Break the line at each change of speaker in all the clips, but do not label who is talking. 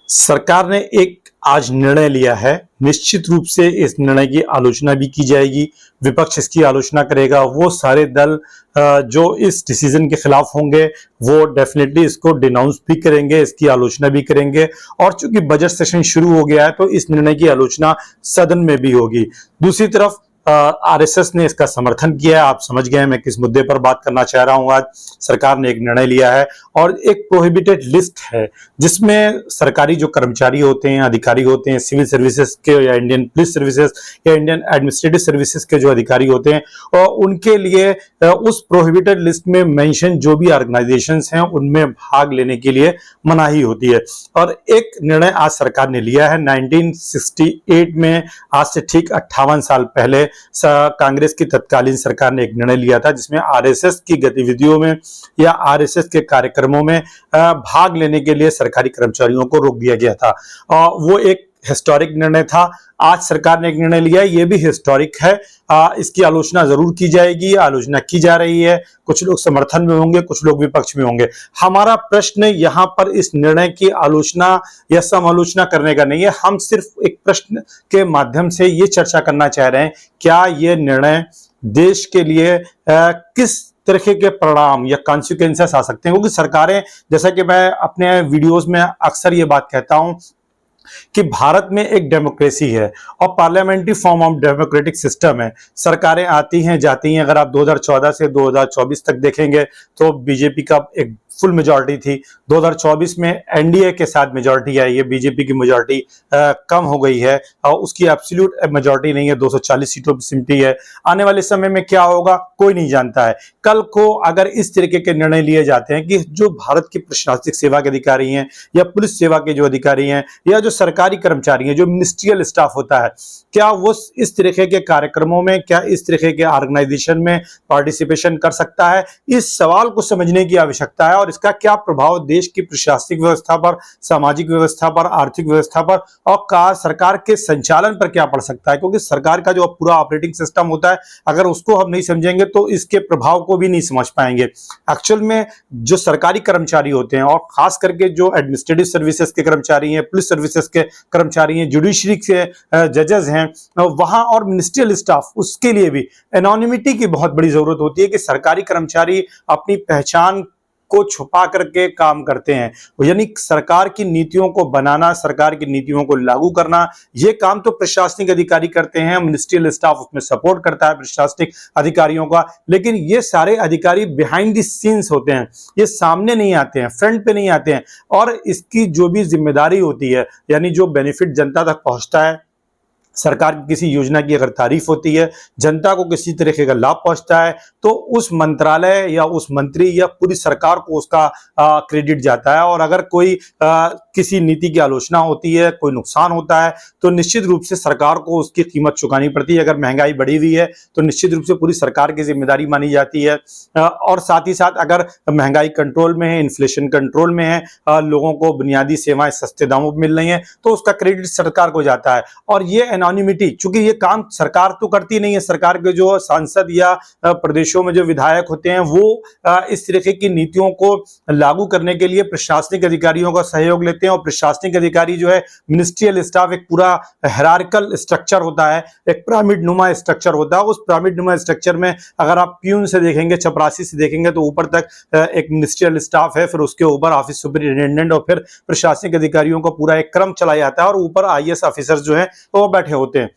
सरकार ने एक आज निर्णय लिया है। निश्चित रूप से इस निर्णय की आलोचना भी की जाएगी, विपक्ष इसकी आलोचना करेगा। वो सारे दल जो इस डिसीजन के खिलाफ होंगे वो डेफिनेटली इसको डिनाउंस भी करेंगे, इसकी आलोचना भी करेंगे। और चूंकि बजट सेशन शुरू हो गया है तो इस निर्णय की आलोचना सदन में भी होगी। दूसरी तरफ आरएसएस ने इसका समर्थन किया है। आप समझ गए मैं किस मुद्दे पर बात करना चाह रहा हूं। आज सरकार ने एक निर्णय लिया है और एक प्रोहिबिटेड लिस्ट है जिसमें सरकारी जो कर्मचारी होते हैं, अधिकारी होते हैं, सिविल सर्विसेज के या इंडियन पुलिस सर्विसेज या इंडियन एडमिनिस्ट्रेटिव सर्विसेज के जो अधिकारी होते हैं और उनके लिए उस प्रोहिबिटेड लिस्ट में मेंशन जो भी ऑर्गेनाइजेशंस हैं उनमें भाग लेने के लिए मनाही होती है। और एक निर्णय आज सरकार ने लिया है। 1968 में आज से ठीक 58 साल पहले कांग्रेस की तत्कालीन सरकार ने एक निर्णय लिया था जिसमें आरएसएस की गतिविधियों में या आरएसएस के कार्यक्रमों में भाग लेने के लिए सरकारी कर्मचारियों को रोक दिया गया था। वो एक हिस्टोरिक निर्णय था। आज सरकार ने एक निर्णय लिया है, ये भी हिस्टोरिक है। इसकी आलोचना जरूर की जाएगी, आलोचना की जा रही है। कुछ लोग समर्थन में होंगे, कुछ लोग विपक्ष में होंगे। हमारा प्रश्न यहाँ पर इस निर्णय की आलोचना या समालोचना करने का नहीं है। हम सिर्फ एक प्रश्न के माध्यम से ये चर्चा करना चाह रहे हैं, क्या ये निर्णय देश के लिए किस तरह के परिणाम या कॉन्सिक्वेंसेस आ सकते हैं। क्योंकि सरकारें, जैसा कि मैं अपने वीडियोस में अक्सर ये बात कहता हूं कि भारत में एक डेमोक्रेसी है और parliamentary form of democratic system है। सरकारें आती हैं जाती हैं। अगर आप 2014 से 2024 तक देखेंगे तो बीजेपी का एक फुल मेजॉरिटी थी। 2024 में एनडीए के साथ मेजॉरिटी आई है, बीजेपी की मेजॉरिटी कम हो गई है और उसकी एब्सोल्यूट मेजॉरिटी नहीं है, 240 सीटों पर सिमटी है। आने वाले समय में क्या होगा कोई नहीं जानता है। कल को अगर इस तरीके के निर्णय लिए जाते हैं कि जो भारत के प्रशासनिक सेवा के अधिकारी हैं या पुलिस सेवा के जो अधिकारी हैं या जो सरकारी कर्मचारी हैं, जो मिनिस्ट्रियल स्टाफ होता है, क्या वो इस तरीके के कार्यक्रमों में, क्या इस तरीके के ऑर्गेनाइजेशन में पार्टिसिपेशन कर सकता है? इस सवाल को समझने की आवश्यकता है और इसका क्या प्रभाव देश की प्रशासनिक व्यवस्था पर, सामाजिक व्यवस्था पर, आर्थिक व्यवस्था पर और सरकार के संचालन पर क्या पड़ सकता है। क्योंकि सरकार का जो पूरा ऑपरेटिंग सिस्टम होता है, अगर उसको हम नहीं समझेंगे तो इसके प्रभाव को भी नहीं समझ पाएंगे। एक्चुअल में जो सरकारी कर्मचारी होते हैं और खास करके जो एडमिनिस्ट्रेटिव सर्विसेज के कर्मचारी हैं, पुलिस सर्विसेज के कर्मचारी हैं, जुडिशरी के जजेस हैं वहां और मिनिस्ट्रियल स्टाफ, उसके लिए भी एनोनिमिटी की बहुत बड़ी जरूरत होती है कि सरकारी कर्मचारी अपनी पहचान को छुपा करके काम करते हैं। यानी सरकार की नीतियों को बनाना, सरकार की नीतियों को लागू करना, ये काम तो प्रशासनिक अधिकारी करते हैं। मिनिस्ट्रियल स्टाफ उसमें सपोर्ट करता है प्रशासनिक अधिकारियों का। लेकिन ये सारे अधिकारी बिहाइंड द सीन्स होते हैं, ये सामने नहीं आते हैं, फ्रंट पे नहीं आते हैं। और इसकी जो भी जिम्मेदारी होती है, यानी जो बेनिफिट जनता तक पहुंचता है, सरकार की किसी योजना की अगर तारीफ होती है, जनता को किसी तरीके का लाभ पहुंचता है, तो उस मंत्रालय या उस मंत्री या पूरी सरकार को उसका क्रेडिट जाता है। और अगर कोई किसी नीति की आलोचना होती है, कोई नुकसान होता है, तो निश्चित रूप से सरकार को उसकी कीमत चुकानी पड़ती है। अगर महंगाई बढ़ी हुई है तो निश्चित रूप से पूरी सरकार की जिम्मेदारी मानी जाती है। और साथ ही साथ अगर महंगाई कंट्रोल में है, इन्फ्लेशन कंट्रोल में है, लोगों को बुनियादी सेवाएं सस्ते दामों पर मिल रही हैं, तो उसका क्रेडिट सरकार को जाता है। और ये एनोनिमिटी, चूंकि ये काम सरकार तो करती नहीं है, सरकार के जो सांसद या प्रदेशों में जो विधायक होते हैं वो इस तरीके की नीतियों को लागू करने के लिए प्रशासनिक अधिकारियों का सहयोग लेते हैं। और प्रशासनिक अधिकारी जो है, मिनिस्ट्रियल स्टाफ, एक पूरा हायरार्किकल स्ट्रक्चर होता है, एक पिरामिड नुमा स्ट्रक्चर होता है। उस पिरामिड नुमा स्ट्रक्चर में अगर आप प्यून से देखेंगे, चपरासी से देखेंगे, तो ऊपर तक एक मिनिस्ट्रियल स्टाफ है, फिर उसके ऊपर ऑफिस सुपरिटेंडेंट और फिर प्रशासनिक अधिकारियों का पूरा एक क्रम चला जाता है और ऊपर आईएएस ऑफिसर जो है वो बैठे होते हैं।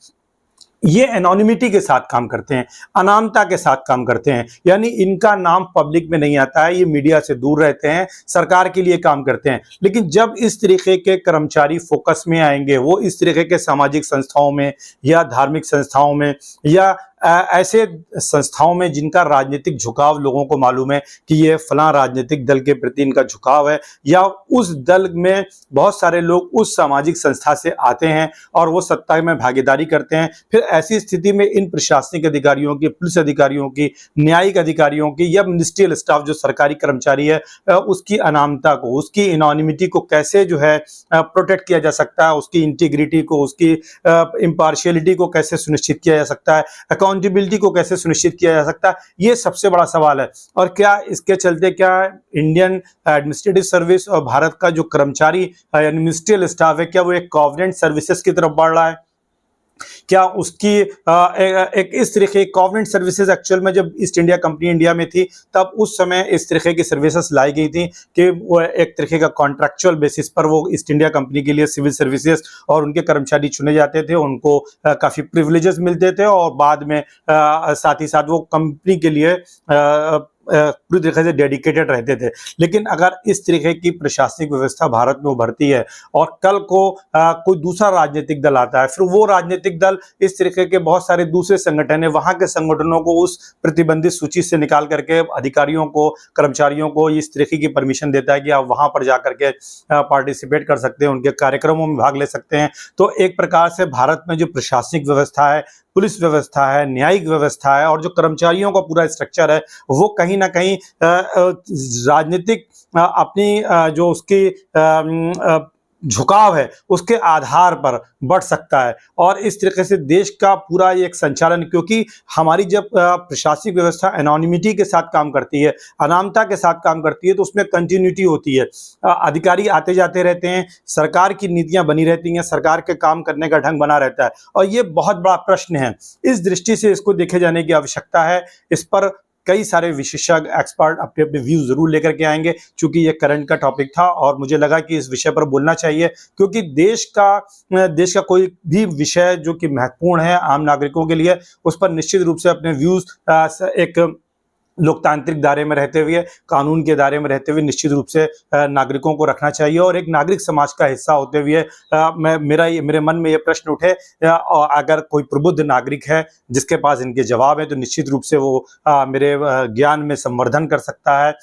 ये एनोनिमिटी के साथ काम करते हैं, अनामता के साथ काम करते हैं। यानी इनका नाम पब्लिक में नहीं आता है, ये मीडिया से दूर रहते हैं, सरकार के लिए काम करते हैं। लेकिन जब इस तरीके के कर्मचारी फोकस में आएंगे, वो इस तरीके के सामाजिक संस्थाओं में या धार्मिक संस्थाओं में या ऐसे संस्थाओं में जिनका राजनीतिक झुकाव लोगों को मालूम है कि ये फलां राजनीतिक दल के प्रति इनका झुकाव है, या उस दल में बहुत सारे लोग उस सामाजिक संस्था से आते हैं और वो सत्ता में भागीदारी करते हैं, फिर ऐसी स्थिति में इन प्रशासनिक अधिकारियों की, पुलिस अधिकारियों की, न्यायिक अधिकारियों की या मिनिस्ट्रियल स्टाफ जो सरकारी कर्मचारी है, उसकी अनामता को, उसकी एनोनिमिटी को कैसे जो है प्रोटेक्ट किया जा सकता है, उसकी इंटीग्रिटी को, उसकी इम्पार्शियलिटी को कैसे सुनिश्चित किया जा सकता है, अकाउंटेबिलिटी को कैसे सुनिश्चित किया जा सकता है, ये सबसे बड़ा सवाल है। और क्या इसके चलते क्या इंडियन एडमिनिस्ट्रेटिव सर्विस और भारत का जो कर्मचारी एडमिनिस्ट्रियल स्टाफ है, क्या वो एक कॉवर्नेंट सर्विसेज की तरफ बढ़ रहा है? क्या उसकी एक इस तरीके कॉवर्नेंट सर्विसेज एक्चुअल में जब ईस्ट इंडिया कंपनी इंडिया में थी तब उस समय इस तरीके की सर्विसेज लाई गई थी कि वो एक तरीके का कॉन्ट्रैक्चुअल बेसिस पर वो ईस्ट इंडिया कंपनी के लिए सिविल सर्विसेज और उनके कर्मचारी चुने जाते थे, उनको काफ़ी प्रिविलेजेस मिलते थे और बाद में साथ ही साथ वो कंपनी के लिए पूरी तरीके से डेडिकेटेड रहते थे। लेकिन अगर इस तरीके की प्रशासनिक व्यवस्था भारत में उभरती है और कल को कोई दूसरा राजनीतिक दल आता है, फिर वो राजनीतिक दल इस तरीके के बहुत सारे दूसरे संगठन है, वहां के संगठनों को उस प्रतिबंधित सूची से निकाल करके अधिकारियों को, कर्मचारियों को इस तरीके की परमिशन देता है कि आप वहां पर जाकर के पार्टिसिपेट कर सकते हैं, उनके कार्यक्रमों में भाग ले सकते हैं। तो एक प्रकार से भारत में जो प्रशासनिक व्यवस्था है, पुलिस व्यवस्था है, न्यायिक व्यवस्था है और जो कर्मचारियों का पूरा स्ट्रक्चर है, वो कहीं ना कहीं राजनीतिक अपनी जो उसकी झुकाव है उसके आधार पर बढ़ सकता है। और इस तरीके से देश का पूरा एक संचालन, क्योंकि हमारी जब प्रशासनिक व्यवस्था एनोनिमिटी के साथ काम करती है, अनामता के साथ काम करती है, तो उसमें कंटिन्यूटी होती है। अधिकारी आते जाते रहते हैं, सरकार की नीतियां बनी रहती हैं, सरकार के काम करने का ढंग बना रहता है और ये बहुत बड़ा प्रश्न है। इस दृष्टि से इसको देखे जाने की आवश्यकता है। इस पर कई सारे विशेषज्ञ एक्सपर्ट अपने अपने व्यू जरूर लेकर के आएंगे, क्योंकि ये करंट का टॉपिक था और मुझे लगा कि इस विषय पर बोलना चाहिए, क्योंकि देश का कोई भी विषय जो कि महत्वपूर्ण है आम नागरिकों के लिए, उस पर निश्चित रूप से अपने व्यूज एक लोकतांत्रिक दायरे में रहते हुए, कानून के दायरे में रहते हुए निश्चित रूप से नागरिकों को रखना चाहिए। और एक नागरिक समाज का हिस्सा होते हुए मेरे मन में ये प्रश्न उठे, अगर कोई प्रबुद्ध नागरिक है जिसके पास इनके जवाब है तो निश्चित रूप से वो मेरे ज्ञान में संवर्धन कर सकता है,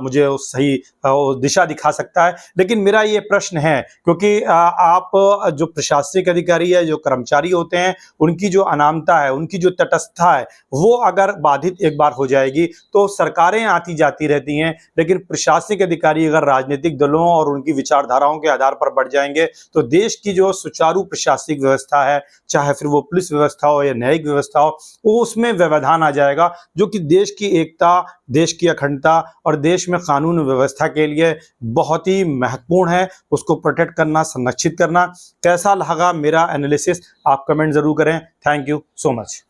मुझे उस सही दिशा दिखा सकता है। लेकिन मेरा ये प्रश्न है, क्योंकि आप जो प्रशासनिक अधिकारी है, जो कर्मचारी होते हैं, उनकी जो अनामता है, उनकी जो तटस्थता है, वो अगर बाधित एक बार हो जाएगी तो सरकारें आती जाती रहती हैं, लेकिन प्रशासनिक अधिकारी अगर राजनीतिक दलों और उनकी विचारधाराओं के आधार पर बढ़ जाएंगे तो देश की जो सुचारू प्रशासनिक व्यवस्था है, चाहे फिर वो पुलिस व्यवस्था हो या न्यायिक व्यवस्था हो, वो उसमें व्यवधान आ जाएगा, जो कि देश की एकता, देश की अखंडता और देश में कानून व्यवस्था के लिए बहुत ही महत्वपूर्ण है। उसको प्रोटेक्ट करना, संरक्षित करना। कैसा लगा मेरा एनालिसिस, आप कमेंट जरूर करें। Thank you so much.